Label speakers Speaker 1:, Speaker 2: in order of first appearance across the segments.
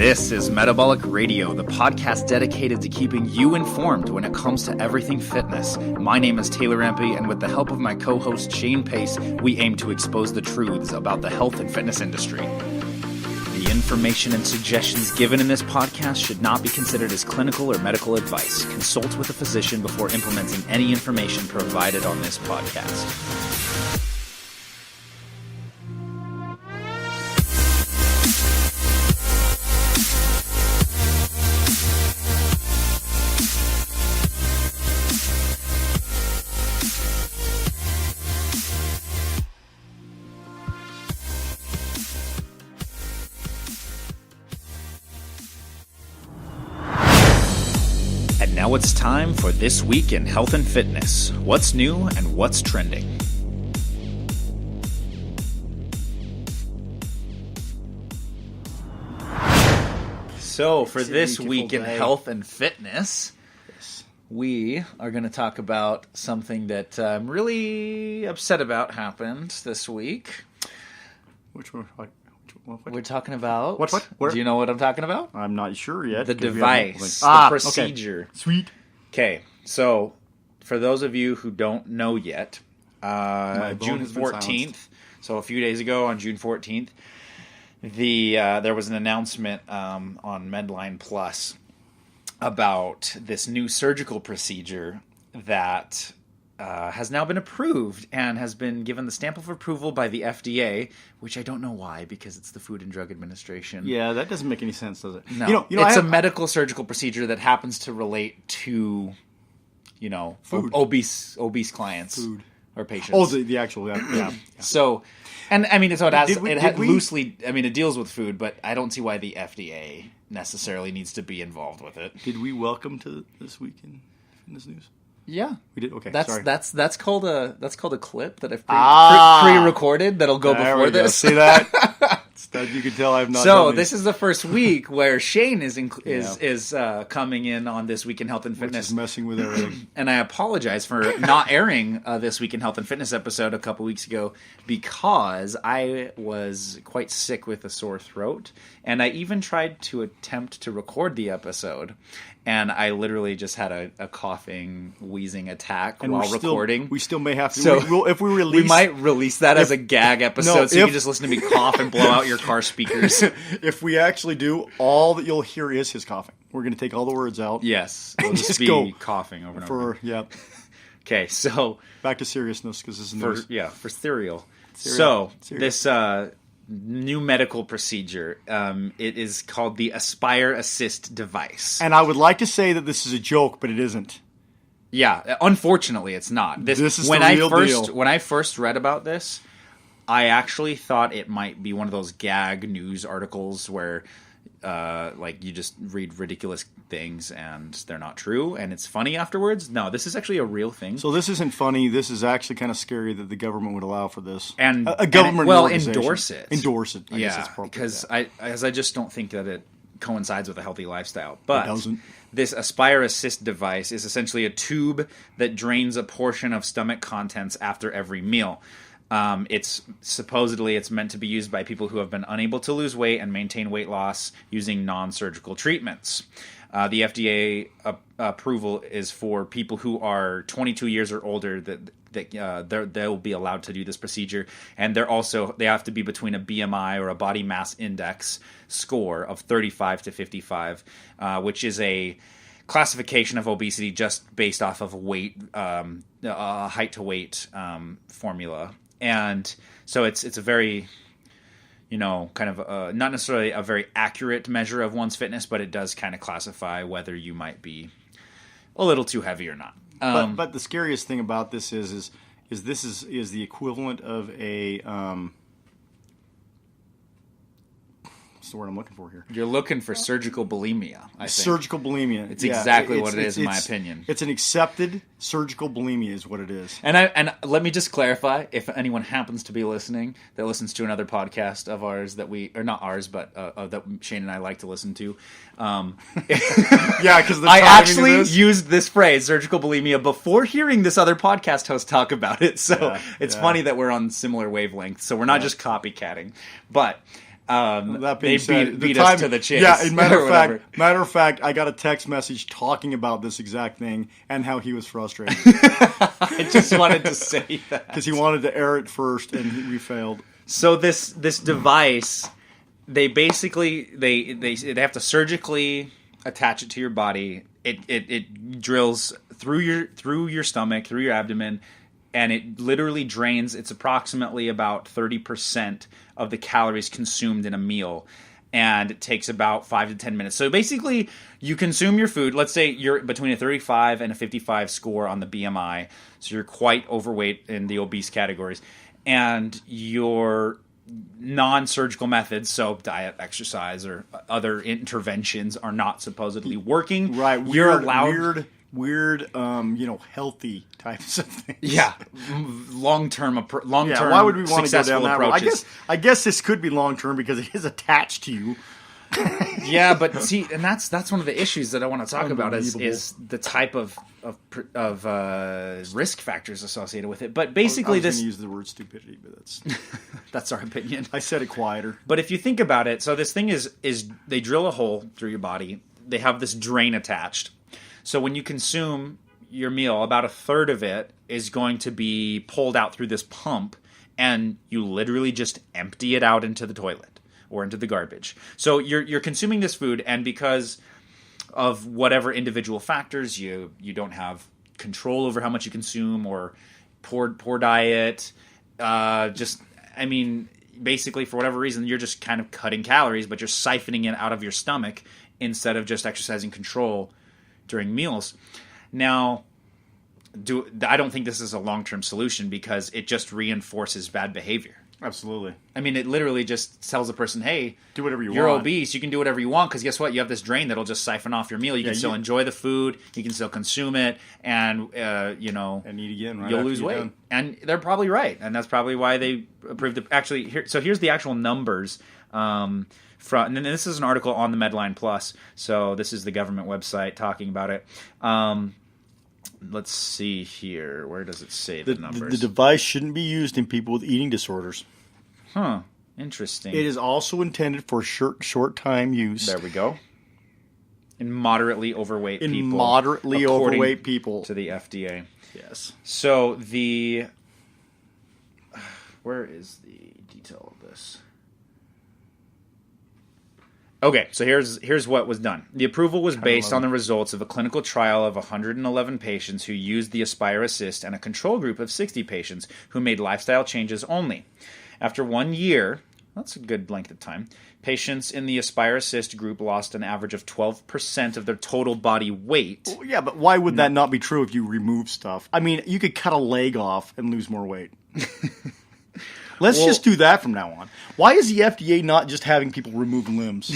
Speaker 1: This is Metabolic Radio, the podcast dedicated to keeping you informed when it comes to everything fitness. My name is Taylor Empey, and with the help of my co-host Shane Pace, we aim to expose the truths about the health and fitness industry. The information and suggestions given in this podcast should not be considered as clinical or medical advice. Consult with a physician before implementing any information provided on this podcast. Now it's time for This Week in Health and Fitness. What's new and what's trending? So for This Week in Health and Fitness, we are going to talk about something that I'm really upset about happened this week.
Speaker 2: Which one? What?
Speaker 1: We're talking about...
Speaker 2: What? Where?
Speaker 1: Do you know what I'm talking about?
Speaker 2: I'm not sure yet.
Speaker 1: The device. The procedure.
Speaker 2: Okay. Sweet.
Speaker 1: Okay, so for those of you who don't know yet, June 14th, so a few days ago on June 14th, there was an announcement on Medline Plus about this new surgical procedure that has now been approved and has been given the stamp of approval by the FDA, which I don't know why, because it's the Food and Drug Administration.
Speaker 2: Yeah, that doesn't make any sense, does it?
Speaker 1: No, it's a medical surgical procedure that happens to relate to, obese clients or patients.
Speaker 2: Oh, the actual, yeah.
Speaker 1: So, and I mean, so it deals with food, but I don't see why the FDA necessarily needs to be involved with it.
Speaker 2: Did we welcome to This Week in Fitness News?
Speaker 1: Yeah,
Speaker 2: we did. Okay,
Speaker 1: sorry. That's called a clip that I've pre-recorded that'll go before this.
Speaker 2: Go. See that? You can tell I've not.
Speaker 1: So this is the first week where Shane is coming in on This Week in Health and Fitness,
Speaker 2: which is messing with everything.
Speaker 1: And I apologize for not airing This Week in Health and Fitness episode a couple weeks ago because I was quite sick with a sore throat, and I even tried to attempt to record the episode. And I literally just had a coughing, wheezing attack while recording.
Speaker 2: We still may have to.
Speaker 1: So
Speaker 2: if we release,
Speaker 1: we might release that as a gag episode, you can just listen to me cough and blow out your car speakers.
Speaker 2: If we actually do, all that you'll hear is his coughing. We're going to take all the words out.
Speaker 1: Yes, it'll just be coughing over and over.
Speaker 2: Yeah.
Speaker 1: Okay, so
Speaker 2: back to seriousness because this is
Speaker 1: news. For cereal. So this new medical procedure. It is called the Aspire Assist device.
Speaker 2: And I would like to say that this is a joke, but it isn't.
Speaker 1: Yeah, unfortunately, it's not. This is the real deal. When I first read about this, I actually thought it might be one of those gag news articles where you just read ridiculous things and they're not true and it's funny afterwards. No, this is actually a real thing.
Speaker 2: So this isn't funny. This is actually kind of scary that the government would allow for this.
Speaker 1: And
Speaker 2: a government
Speaker 1: endorse it.
Speaker 2: Endorse it.
Speaker 1: Because I just don't think that it coincides with a healthy lifestyle. But
Speaker 2: it doesn't.
Speaker 1: This Aspire Assist device is essentially a tube that drains a portion of stomach contents after every meal. It's meant to be used by people who have been unable to lose weight and maintain weight loss using non-surgical treatments. The FDA approval is for people who are 22 years or older that they'll be allowed to do this procedure, and they have to be between a BMI or a body mass index score of 35 to 55, which is a classification of obesity just based off of weight, height to weight formula. And so it's a very, kind of not necessarily a very accurate measure of one's fitness, but it does kind of classify whether you might be a little too heavy or not.
Speaker 2: But the scariest thing about this is this is the equivalent of a what's the word I'm looking for here?
Speaker 1: You're looking for surgical bulimia, I think.
Speaker 2: Surgical bulimia.
Speaker 1: It's exactly what it is, in my opinion.
Speaker 2: It's an accepted surgical bulimia is what it is.
Speaker 1: And let me just clarify, if anyone happens to be listening that listens to another podcast of ours that not ours, but that Shane and I like to listen to.
Speaker 2: Yeah, because
Speaker 1: I actually used this phrase, surgical bulimia, before hearing this other podcast host talk about it. So it's funny that we're on similar wavelengths. So we're not just copycatting. But
Speaker 2: That being
Speaker 1: they
Speaker 2: said,
Speaker 1: beat us to the chase.
Speaker 2: Yeah,
Speaker 1: or whatever.
Speaker 2: matter of fact, I got a text message talking about this exact thing and how he was frustrated
Speaker 1: I just wanted to say that.
Speaker 2: because he wanted to air it first and we failed.
Speaker 1: So this device, they basically they have to surgically attach it to your body. It drills through your stomach, through your abdomen, and it literally drains. It's approximately about 30% of the calories consumed in a meal, and it takes about 5 to 10 minutes. So basically, you consume your food. Let's say you're between a 35 and a 55 score on the BMI, so you're quite overweight in the obese categories, and your non-surgical methods, so diet, exercise, or other interventions are not supposedly working.
Speaker 2: Right,
Speaker 1: You're allowed
Speaker 2: weird, healthy types of things.
Speaker 1: Yeah, long-term.
Speaker 2: Yeah, why would we want to go down that road?
Speaker 1: Approaches.
Speaker 2: I guess this could be long-term because it is attached to you.
Speaker 1: Yeah, but see, and that's one of the issues that I want to talk about is the type of risk factors associated with it. But basically,
Speaker 2: I was going to use the word stupidity, but that's
Speaker 1: that's our opinion.
Speaker 2: I said it quieter.
Speaker 1: But if you think about it, so this thing is they drill a hole through your body. They have this drain attached. So when you consume your meal, about a third of it is going to be pulled out through this pump, and you literally just empty it out into the toilet or into the garbage. So you're consuming this food, and because of whatever individual factors, you don't have control over how much you consume, or poor diet. Basically for whatever reason, you're just kind of cutting calories, but you're siphoning it out of your stomach instead of just exercising control during meals. Now, I don't think this is a long-term solution because it just reinforces bad behavior.
Speaker 2: Absolutely.
Speaker 1: I mean, it literally just tells a person, hey,
Speaker 2: do whatever you want.
Speaker 1: You're obese. You can do whatever you want because guess what? You have this drain that'll just siphon off your meal. You can still enjoy the food. You can still consume it, and and eat
Speaker 2: again. Right,
Speaker 1: you'll lose weight. Done. And they're probably right, and that's probably why they approved it. Actually, here's the actual numbers. And then this is an article on the Medline Plus. So this is the government website talking about it. Let's see here. Where does it say the numbers?
Speaker 2: The device shouldn't be used in people with eating disorders.
Speaker 1: Huh. Interesting.
Speaker 2: It is also intended for short time use.
Speaker 1: There we go. In moderately overweight people.
Speaker 2: To
Speaker 1: the FDA.
Speaker 2: Yes.
Speaker 1: So where is the detail of this? Okay, so here's what was done. The approval was based on the results of a clinical trial of 111 patients who used the Aspire Assist and a control group of 60 patients who made lifestyle changes only. After 1 year, that's a good length of time, patients in the Aspire Assist group lost an average of 12% of their total body weight.
Speaker 2: Well, yeah, but why would that not be true if you remove stuff? I mean, you could cut a leg off and lose more weight. Let's just do that from now on. Why is the FDA not just having people remove limbs?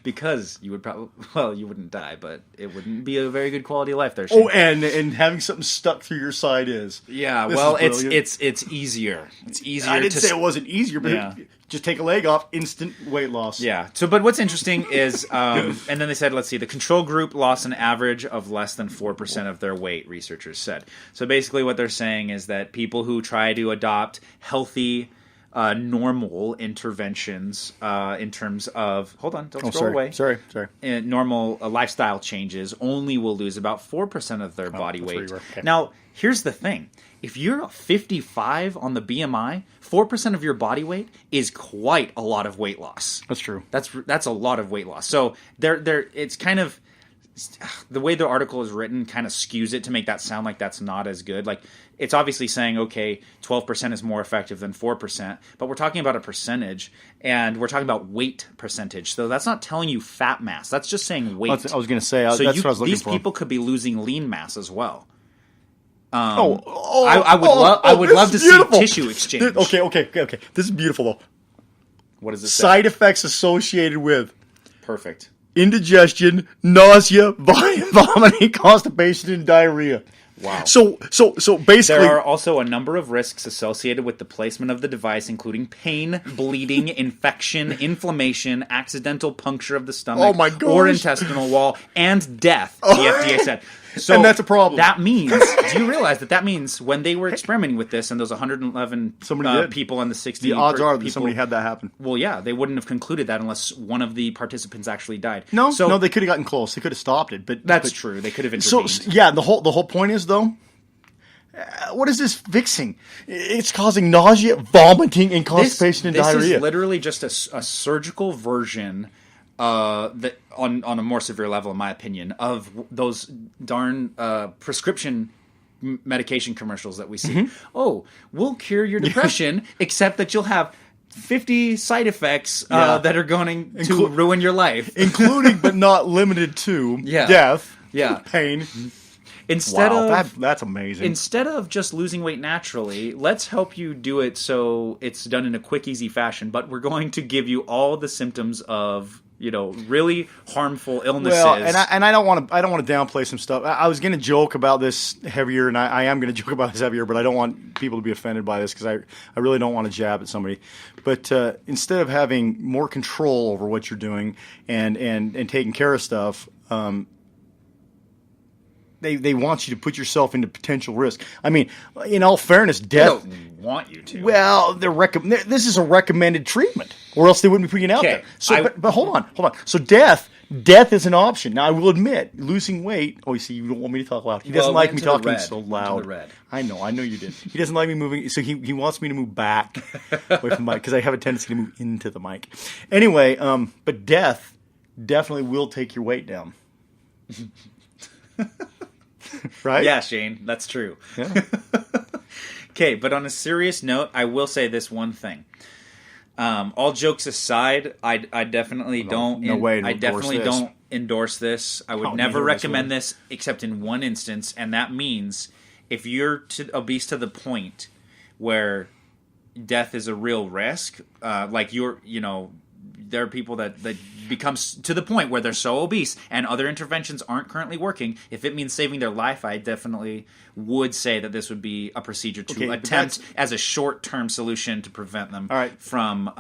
Speaker 1: Because you would probably, you wouldn't die, but it wouldn't be a very good quality of life there. Shane.
Speaker 2: Oh, and having something stuck through your side is.
Speaker 1: Yeah, it's easier. It's easier.
Speaker 2: I didn't say it wasn't easier, but just take a leg off, instant weight loss.
Speaker 1: Yeah. So, but what's interesting is, and then they said, let's see, the control group lost an average of less than 4% of their weight. Researchers said. So basically, what they're saying is that people who try to adopt healthy, normal interventions in terms of don't scroll away.
Speaker 2: Sorry.
Speaker 1: Normal lifestyle changes only will lose about 4% of their body weight.
Speaker 2: Okay.
Speaker 1: Now, here's the thing: if you're 55 on the BMI, 4% of your body weight is quite a lot of weight loss.
Speaker 2: That's true.
Speaker 1: That's a lot of weight loss. So it's kind of the way the article is written kind of skews it to make that sound like that's not as good. Like, it's obviously saying, okay, 12% is more effective than 4%, but we're talking about a percentage, and we're talking about weight percentage. So that's not telling you fat mass. That's just saying weight.
Speaker 2: I was going to say, that's what I was looking for.
Speaker 1: These people could be losing lean mass as well.
Speaker 2: I
Speaker 1: would love to see tissue exchange.
Speaker 2: Okay. This is beautiful, though.
Speaker 1: What does it say?
Speaker 2: Side effects associated with
Speaker 1: perfect
Speaker 2: indigestion, nausea, vomiting, constipation, and diarrhea.
Speaker 1: Wow.
Speaker 2: So basically,
Speaker 1: there are also a number of risks associated with the placement of the device, including pain, bleeding, infection, inflammation, accidental puncture of the stomach or intestinal wall, and death, the FDA said. So
Speaker 2: and that's a problem.
Speaker 1: That means, do you realize that means when they were experimenting with this and those 111 people and the 60
Speaker 2: the odds are that
Speaker 1: people,
Speaker 2: somebody had that happen.
Speaker 1: Well, yeah, they wouldn't have concluded that unless one of the participants actually died.
Speaker 2: No, they could have gotten close. They could have stopped it, but
Speaker 1: that's true. They could have intervened.
Speaker 2: So yeah, the whole point is though. What is this fixing? It's causing nausea, vomiting, and constipation and diarrhea.
Speaker 1: This is literally just a surgical version, that on a more severe level, in my opinion, of those darn prescription medication commercials that we see. Mm-hmm. Oh, we'll cure your depression, except that you'll have 50 side effects that are going to ruin your life,
Speaker 2: including but not limited to death, pain. That's amazing.
Speaker 1: Instead of just losing weight naturally, let's help you do it so it's done in a quick, easy fashion. But we're going to give you all the symptoms of really harmful illnesses.
Speaker 2: Well, and I don't want to downplay some stuff. I was going to joke about this heavier, and I am going to joke about this heavier, but I don't want people to be offended by this because I really don't want to jab at somebody. But instead of having more control over what you're doing and taking care of stuff. They want you to put yourself into potential risk. I mean, in all fairness, death.
Speaker 1: They don't want you to.
Speaker 2: Well, this is a recommended treatment, or else they wouldn't be putting it out there. So, but hold on. So death is an option. Now, I will admit, losing weight. Oh, you see, you don't want me to talk loud. He doesn't like me talking so loud. I know you did. He doesn't like me moving, so he wants me to move back away from the mic because I have a tendency to move into the mic. Anyway, but death definitely will take your weight down. Right?
Speaker 1: Yeah, Shane, that's true. Yeah. Okay, but on a serious note, I will say this one thing. All jokes aside, I definitely don't endorse this. I would never recommend this except in one instance, and that means if you're obese to the point where death is a real risk, there are people that becomes to the point where they're so obese and other interventions aren't currently working. If it means saving their life, I definitely would say that this would be a procedure to attempt as a short-term solution to prevent them from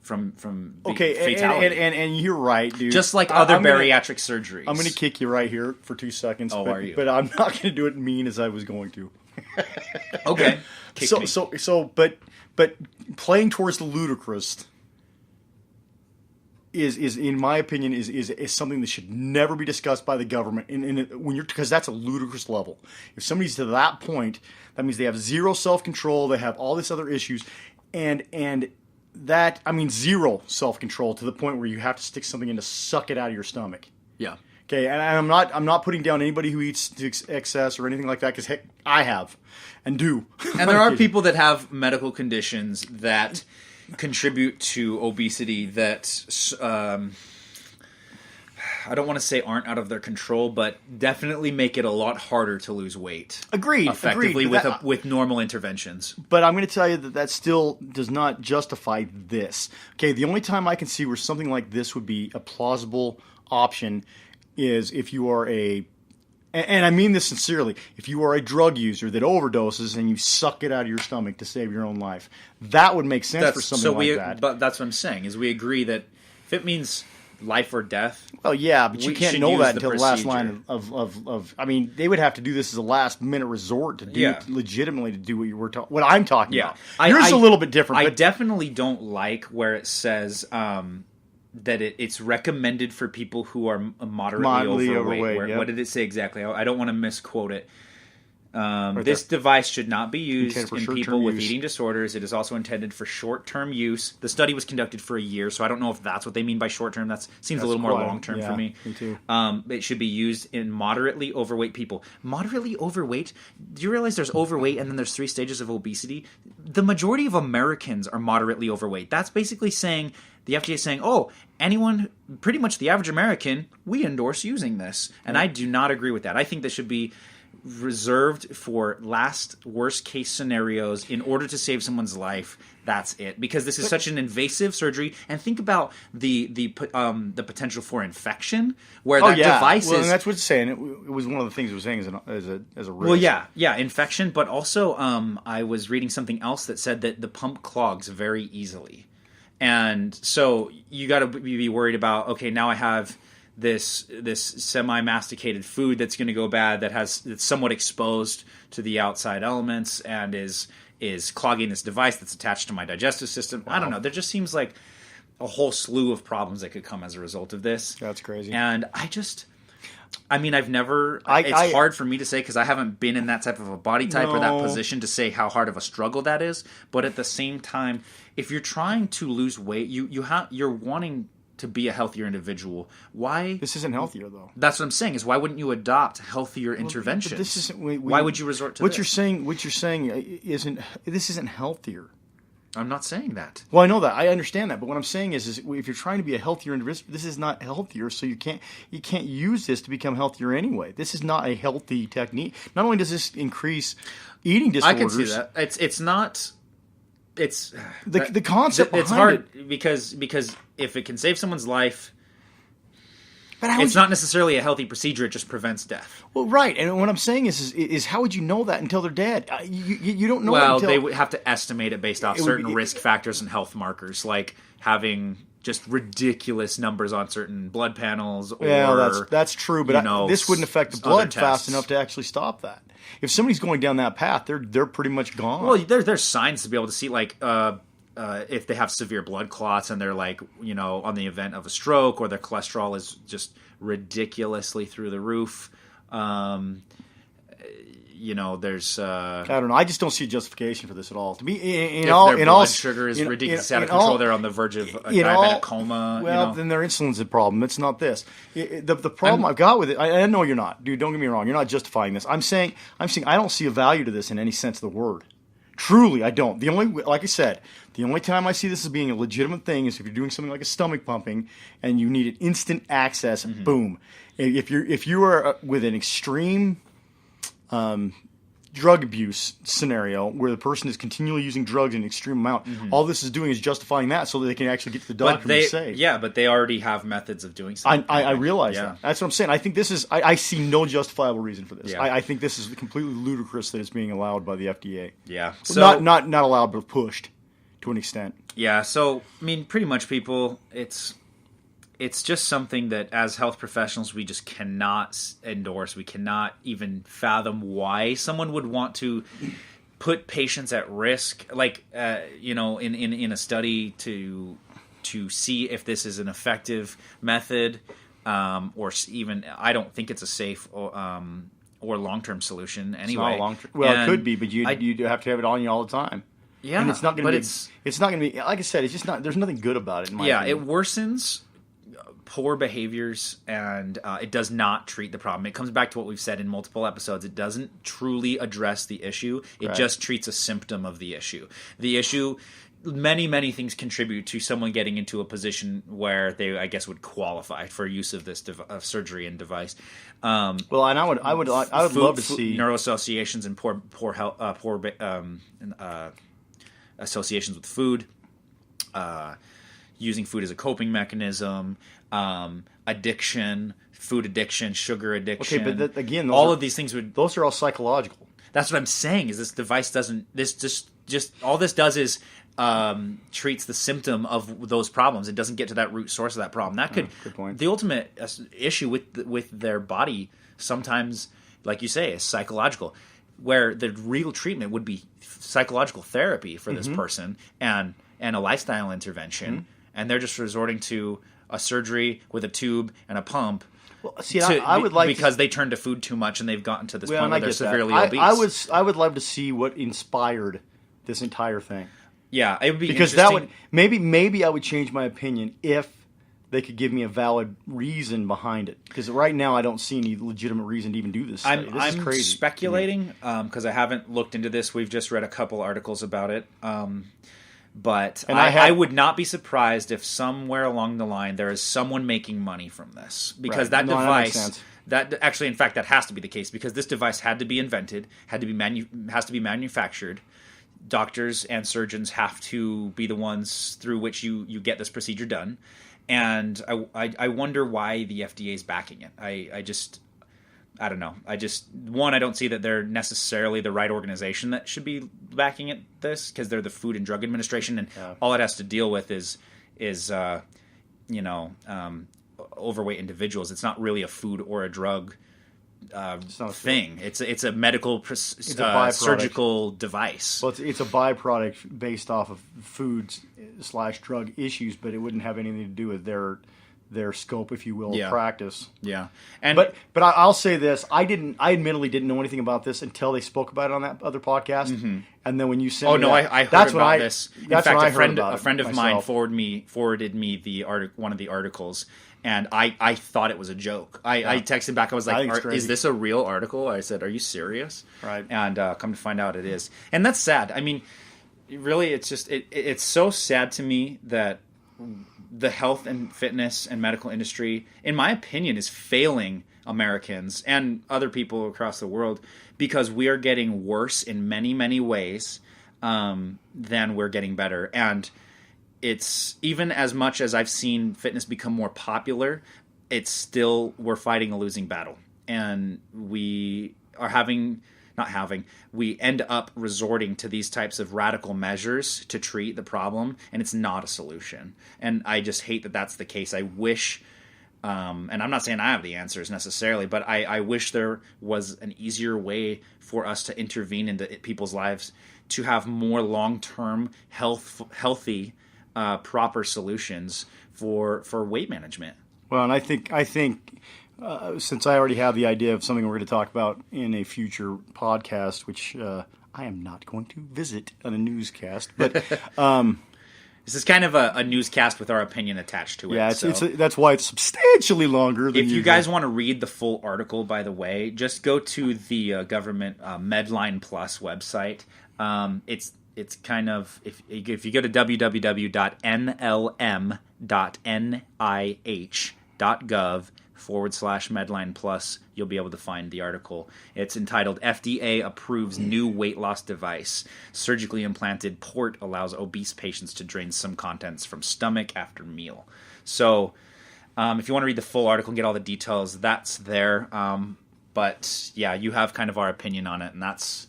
Speaker 1: fatality.
Speaker 2: And you're right, dude.
Speaker 1: Just like other bariatric surgeries.
Speaker 2: I'm going to kick you right here for 2 seconds.
Speaker 1: Oh, are you?
Speaker 2: But I'm not going to do it mean as I was going to.
Speaker 1: Okay.
Speaker 2: But playing towards the ludicrous is in my opinion is something that should never be discussed by the government because that's a ludicrous level. If somebody's to that point, that means they have zero self-control, they have all these other issues, and that zero self-control to the point where you have to stick something in to suck it out of your stomach.
Speaker 1: Yeah.
Speaker 2: Okay, and I'm not putting down anybody who eats to excess or anything like that because heck, I have and do.
Speaker 1: And there are people that have medical conditions that contribute to obesity that I don't want to say aren't out of their control, but definitely make it a lot harder to lose weight.
Speaker 2: Agreed.
Speaker 1: With normal interventions.
Speaker 2: But I'm going to tell you that still does not justify this. Okay, the only time I can see where something like this would be a plausible option is if you are and I mean this sincerely, if you are a drug user that overdoses and you suck it out of your stomach to save your own life, that would make sense for something like that.
Speaker 1: But that's what I'm saying, is we agree that if it means life or death...
Speaker 2: Well, yeah, but you can't know that until the last line of... I mean, they would have to do this as a last-minute resort to do legitimately to do what I'm talking about. Yours is a little bit different.
Speaker 1: I definitely don't like where it says... that it's recommended for people who are moderately overweight. What did it say exactly? I don't want to misquote it. This device should not be used in people with eating disorders. It is also intended for short-term use. The study was conducted for a year, so I don't know if that's what they mean by short-term. That seems a little more long-term for me.
Speaker 2: Me too.
Speaker 1: It should be used in moderately overweight people. Moderately overweight? Do you realize there's overweight and then there's 3 stages of obesity? The majority of Americans are moderately overweight. That's basically saying... The FDA is saying, anyone, pretty much the average American, we endorse using this. And I do not agree with that. I think this should be reserved for worst case scenarios in order to save someone's life. That's it. Because this is such an invasive surgery. And think about the potential for infection, where device is...
Speaker 2: Well, and that's what it's saying. It was one of the things it was saying as a risk.
Speaker 1: Well, yeah, infection. But also, I was reading something else that said that the pump clogs very easily. And so you got to be worried about, okay, now I have this semi-masticated food that's going to go bad, that's somewhat exposed to the outside elements and is clogging this device that's attached to my digestive system. Wow. I don't know. There just seems like a whole slew of problems that could come as a result of this.
Speaker 2: That's crazy.
Speaker 1: And I've never. It's hard for me to say because I haven't been in that type of a body type or that position to say how hard of a struggle that is. But at the same time, if you're trying to lose weight, you're wanting to be a healthier individual. Why?
Speaker 2: This isn't healthier, though.
Speaker 1: That's what I'm saying. Is why wouldn't you adopt healthier interventions?
Speaker 2: This isn't.
Speaker 1: Why would you resort to
Speaker 2: what
Speaker 1: this?
Speaker 2: What you're saying isn't. This isn't healthier.
Speaker 1: I'm not saying that.
Speaker 2: Well, I know that. I understand that. But what I'm saying is if you're trying to be a healthier individual, this is not healthier. So you can't use this to become healthier anyway. This is not a healthy technique. Not only does this increase eating disorders.
Speaker 1: I can see that. It's not. It's
Speaker 2: the concept.
Speaker 1: It's hard because if it can save someone's life, but it's not necessarily a healthy procedure. It just prevents death.
Speaker 2: Well, right. And what I'm saying is how would you know that until they're dead? You don't know.
Speaker 1: Well,
Speaker 2: until...
Speaker 1: they would have to estimate it based off certain risk factors and health markers, like having just ridiculous numbers on certain blood panels. Or,
Speaker 2: that's true. But this wouldn't affect the blood fast enough to actually stop that. If somebody's going down that path, they're pretty much gone.
Speaker 1: Well, there's signs to be able to see, like if they have severe blood clots and they're like, on the event of a stroke, or their cholesterol is just ridiculously through the roof. There's
Speaker 2: I don't know. I just don't see a justification for this at all. To be
Speaker 1: if their blood sugar is ridiculously out of control, they're on the verge of a diabetic coma.
Speaker 2: Well, then their insulin's a problem. It's not this. The problem I've got with it. I know you're not, dude. Don't get me wrong. You're not justifying this. I'm saying I don't see a value to this in any sense of the word. Truly, I don't. Like I said, the only time I see this as being a legitimate thing is if you're doing something like a stomach pumping and you need instant access. Mm-hmm. Boom. If you are with an extreme drug abuse scenario where the person is continually using drugs in an extreme amount, all this is doing is justifying that so that they can actually get to the doctor and be safe.
Speaker 1: Yeah, but they already have methods of doing something.
Speaker 2: I realize that. That's what I'm saying. I think this is. I see no justifiable reason for this. Yeah. I think this is completely ludicrous that it's being allowed by the FDA.
Speaker 1: Yeah,
Speaker 2: so not allowed, but pushed to an extent.
Speaker 1: Yeah. So pretty much, people, it's just something that as health professionals we just cannot endorse. We cannot even fathom why someone would want to put patients at risk, like in a study to see if this is an effective method, or even I don't think it's a safe or long-term solution anyway.
Speaker 2: It's not long-term. Well, it could be, but you have to have it on you all the time.
Speaker 1: Yeah,
Speaker 2: and it's not going to be. It's not going to be. Like I said, it's just not. There's nothing good about it. In my opinion.
Speaker 1: It worsens poor behaviors, and it does not treat the problem. It comes back to what we've said in multiple episodes. It doesn't truly address the issue. It just treats a symptom of the issue. The issue, many things contribute to someone getting into a position where they, I guess, would qualify for use of this surgery and device.
Speaker 2: Well, and I would love to see
Speaker 1: neuroassociations and poor health, associations with food. Using food as a coping mechanism, addiction, food addiction, sugar addiction.
Speaker 2: Okay, but again,
Speaker 1: of these things
Speaker 2: those are all psychological.
Speaker 1: That's what I'm saying. Is this device doesn't? This just all this does is treats the symptom of those problems. It doesn't get to that root source of that problem. That could
Speaker 2: good point.
Speaker 1: The ultimate issue with their body sometimes, like you say, is psychological, where the real treatment would be psychological therapy for this person and a lifestyle intervention. And they're just resorting to a surgery with a tube and a pump.
Speaker 2: Well, see, I would like
Speaker 1: because they turned to food too much and they've gotten to this point where they're severely
Speaker 2: obese. I would love to see what inspired this entire thing.
Speaker 1: Yeah, it would be
Speaker 2: because that would maybe I would change my opinion if they could give me a valid reason behind it. Because right now I don't see any legitimate reason to even do this.
Speaker 1: I'm
Speaker 2: is crazy.
Speaker 1: Speculating because I haven't looked into this. We've just read a couple articles about it. But I would not be surprised if somewhere along the line there is someone making money from this. Because that device, that actually, in fact, that has to be the case. Because this device had to be invented, has to be manufactured. Doctors and surgeons have to be the ones through which you get this procedure done. And I wonder why the FDA is backing it. I don't know. I don't see that they're necessarily the right organization that should be backing this because they're the Food and Drug Administration, and all it has to deal with is overweight individuals. It's not really a food or a drug thing. It's a medical surgical device.
Speaker 2: Well, it's a byproduct based off of foods / drug issues, but it wouldn't have anything to do with their scope, if you will, of practice.
Speaker 1: Yeah,
Speaker 2: but I'll say this: I admittedly didn't know anything about this until they spoke about it on that other podcast. Mm-hmm. And then when you sent me
Speaker 1: I heard about this. In fact, a friend of mine forwarded me one of the articles. And I thought it was a joke. I texted back. I was like, "Is this a real article?" I said, "Are you serious?"
Speaker 2: Right.
Speaker 1: And come to find out, it is. And that's sad. I mean, really, it's just it's so sad to me that the health and fitness and medical industry, in my opinion, is failing Americans and other people across the world because we are getting worse in many, many ways than we're getting better. And it's even as much as I've seen fitness become more popular, it's still, we're fighting a losing battle. And we end up resorting to these types of radical measures to treat the problem, and it's not a solution. And I just hate that that's the case. I wish, and I'm not saying I have the answers necessarily, but I wish there was an easier way for us to intervene into people's lives to have more long-term healthy proper solutions for weight management.
Speaker 2: Well, and I think since I already have the idea of something we're going to talk about in a future podcast, which I am not going to visit on a newscast, but
Speaker 1: this is kind of a newscast with our opinion attached to it.
Speaker 2: Yeah, that's why it's substantially longer than
Speaker 1: If you guys want to read the full article, by the way, just go to the government Medline Plus website. It's kind of, if you go to www.nlm.nih.gov/Medline Plus, you'll be able to find the article. It's entitled FDA Approves New Weight Loss Device. Surgically implanted port allows obese patients to drain some contents from stomach after meal. So if you want to read the full article and get all the details, that's there. But yeah, you have kind of our opinion on it, and that's...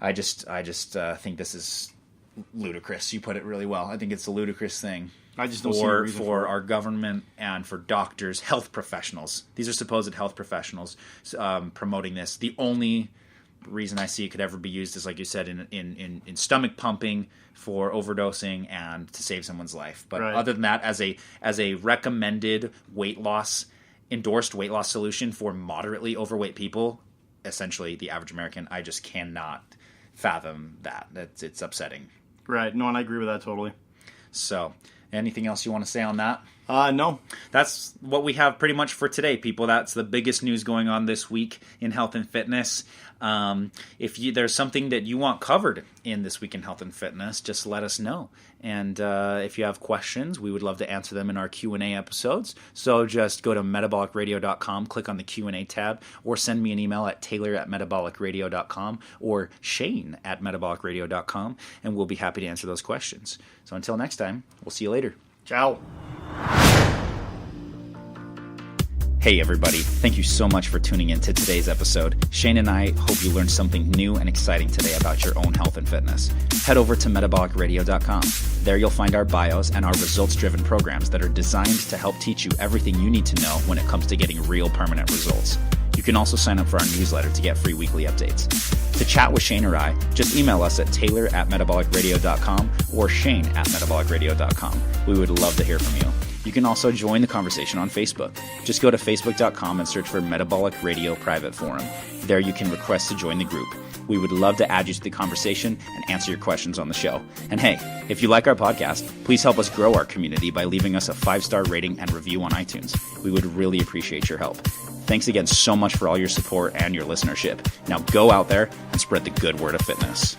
Speaker 1: I just think this is ludicrous. You put it really well. I think it's a ludicrous thing.
Speaker 2: I just don't see a reason
Speaker 1: for our government and for doctors, health professionals. These are supposed health professionals promoting this. The only reason I see it could ever be used is, like you said, in stomach pumping for overdosing and to save someone's life. But other than that, as a recommended endorsed weight loss solution for moderately overweight people, essentially the average American, I just cannot fathom that. It's upsetting.
Speaker 2: Right. No, and I agree with that totally.
Speaker 1: So, anything else you want to say on that?
Speaker 2: No.
Speaker 1: That's what we have pretty much for today, people. That's the biggest news going on this week in health and fitness. If there's something that you want covered in This Week in Health and Fitness, just let us know. And if you have questions, we would love to answer them in our Q&A episodes. So just go to metabolicradio.com, click on the Q&A tab, or send me an email at taylor@metabolicradio.com or shane@metabolicradio.com, and we'll be happy to answer those questions. So until next time, we'll see you later.
Speaker 2: Ciao.
Speaker 1: Hey everybody, thank you so much for tuning in to today's episode. Shane and I hope you learned something new and exciting today about your own health and fitness. Head over to metabolicradio.com. There you'll find our bios and our results-driven programs that are designed to help teach you everything you need to know when it comes to getting real permanent results. You can also sign up for our newsletter to get free weekly updates. To chat with Shane or I, just email us at taylor@metabolicradio.com or shane@metabolicradio.com. We would love to hear from you. You can also join the conversation on Facebook. Just go to facebook.com and search for Metabolic Radio Private Forum. There you can request to join the group. We would love to add you to the conversation and answer your questions on the show. And hey, if you like our podcast, please help us grow our community by leaving us a 5-star rating and review on iTunes. We would really appreciate your help. Thanks again so much for all your support and your listenership. Now go out there and spread the good word of fitness.